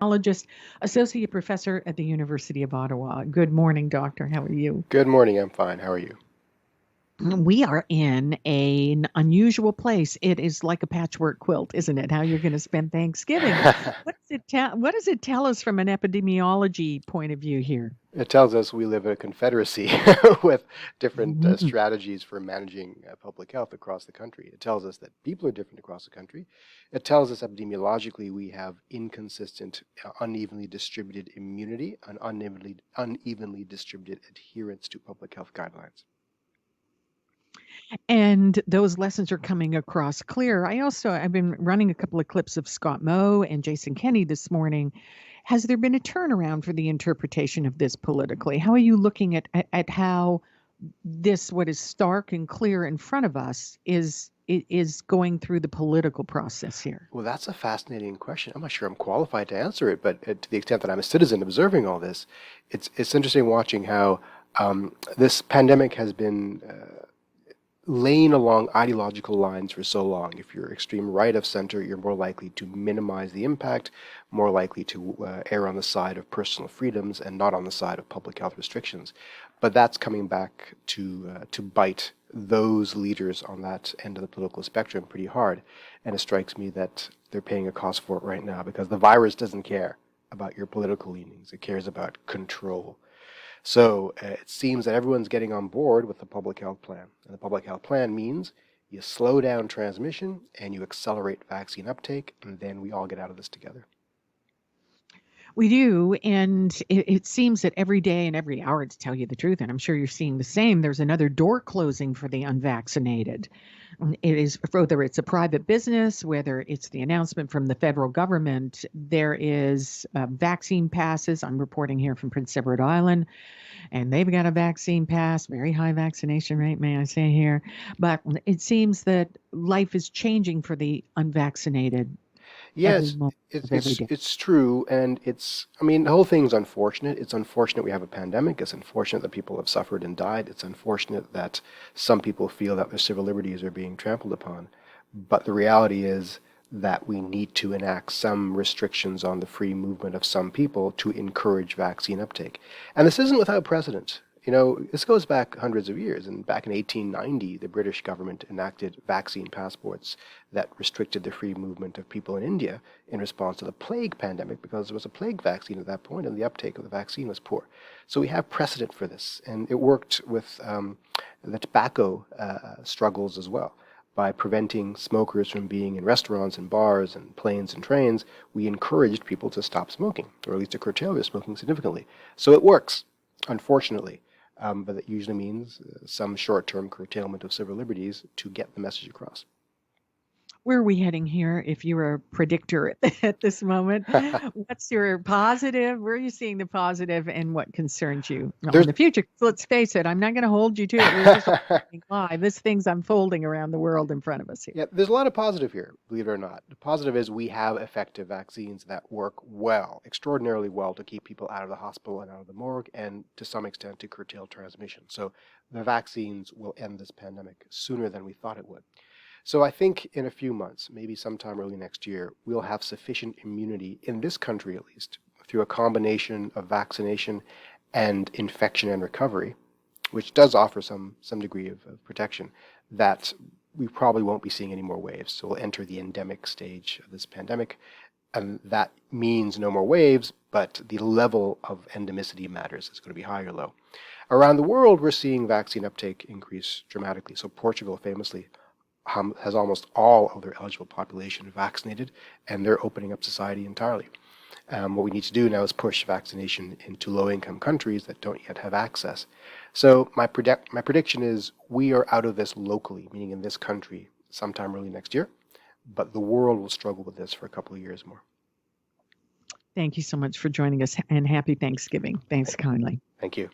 Epidemiologist, associate professor at the University of Ottawa. Good morning, doctor. How are you? Good morning. I'm fine. How are you? We are in an unusual place. It is like a patchwork quilt, isn't it? How you're going to spend Thanksgiving. What does it tell us from an epidemiology point of view here? It tells us we live in a confederacy with different Mhm. strategies for managing public health across the country. It tells us that people are different across the country. It tells us epidemiologically we have inconsistent, unevenly distributed immunity and unevenly distributed adherence to public health guidelines. And those lessons are coming across clear. I've been running a couple of clips of Scott Moe and Jason Kenney this morning. Has there been a turnaround for the interpretation of this politically? How are you looking at how this, what is stark and clear in front of us, is going through the political process here? Well, that's a fascinating question. I'm not sure I'm qualified to answer it, but to the extent that I'm a citizen observing all this, it's interesting watching how this pandemic has been laying along ideological lines for so long. If you're extreme right of center, you're more likely to minimize the impact, more likely to err on the side of personal freedoms and not on the side of public health restrictions. But that's coming back to bite those leaders on that end of the political spectrum pretty hard. And it strikes me that they're paying a cost for it right now because the virus doesn't care about your political leanings. It cares about control. So it seems that everyone's getting on board with the public health plan. And the public health plan means you slow down transmission and you accelerate vaccine uptake, and then we all get out of this together. We do, and it seems that every day and every hour, to tell you the truth, and I'm sure you're seeing the same, there's another door closing for the unvaccinated. It is whether it's a private business, whether it's the announcement from the federal government, there is vaccine passes. I'm reporting here from Prince Edward Island, and they've got a vaccine pass, very high vaccination rate, may I say here. But it seems that life is changing for the unvaccinated every Yes, moment it's of every it's day. it's true, and I mean, the whole thing's unfortunate. It's unfortunate we have a pandemic. It's unfortunate that people have suffered and died. It's unfortunate that some people feel that their civil liberties are being trampled upon. But the reality is that we need to enact some restrictions on the free movement of some people to encourage vaccine uptake. And this isn't without precedent. You know, this goes back hundreds of years. And back in 1890, the British government enacted vaccine passports that restricted the free movement of people in India in response to the plague pandemic because there was a plague vaccine at that point and the uptake of the vaccine was poor. So we have precedent for this. And it worked with the tobacco struggles as well. By preventing smokers from being in restaurants and bars and planes and trains, we encouraged people to stop smoking, or at least to curtail their smoking significantly. So it works, unfortunately. But that usually means some short-term curtailment of civil liberties to get the message across. Where are we heading here if you were a predictor at this moment? What's your positive? Where are you seeing the positive and what concerns you on There's the future? 'Cause let's face it, I'm not going to hold you to it. We're just watching live. This thing's unfolding around the world in front of us here. Yeah, there's a lot of positive here, believe it or not. The positive is we have effective vaccines that work well, extraordinarily well, to keep people out of the hospital and out of the morgue, and to some extent to curtail transmission. So the vaccines will end this pandemic sooner than we thought it would. So I think in a few months, maybe sometime early next year, we'll have sufficient immunity in this country at least, through a combination of vaccination and infection and recovery, which does offer some degree of protection, that we probably won't be seeing any more waves. So we'll enter the endemic stage of this pandemic, and that means no more waves, but the level of endemicity matters. It's going to be high or low. Around the world, we're seeing vaccine uptake increase dramatically. So Portugal famously has almost all of their eligible population vaccinated, and they're opening up society entirely. What we need to do now is push vaccination into low-income countries that don't yet have access. So my prediction is we are out of this locally, meaning in this country, sometime early next year, but the world will struggle with this for a couple of years more. Thank you so much for joining us and happy Thanksgiving. Thanks kindly. Thank you.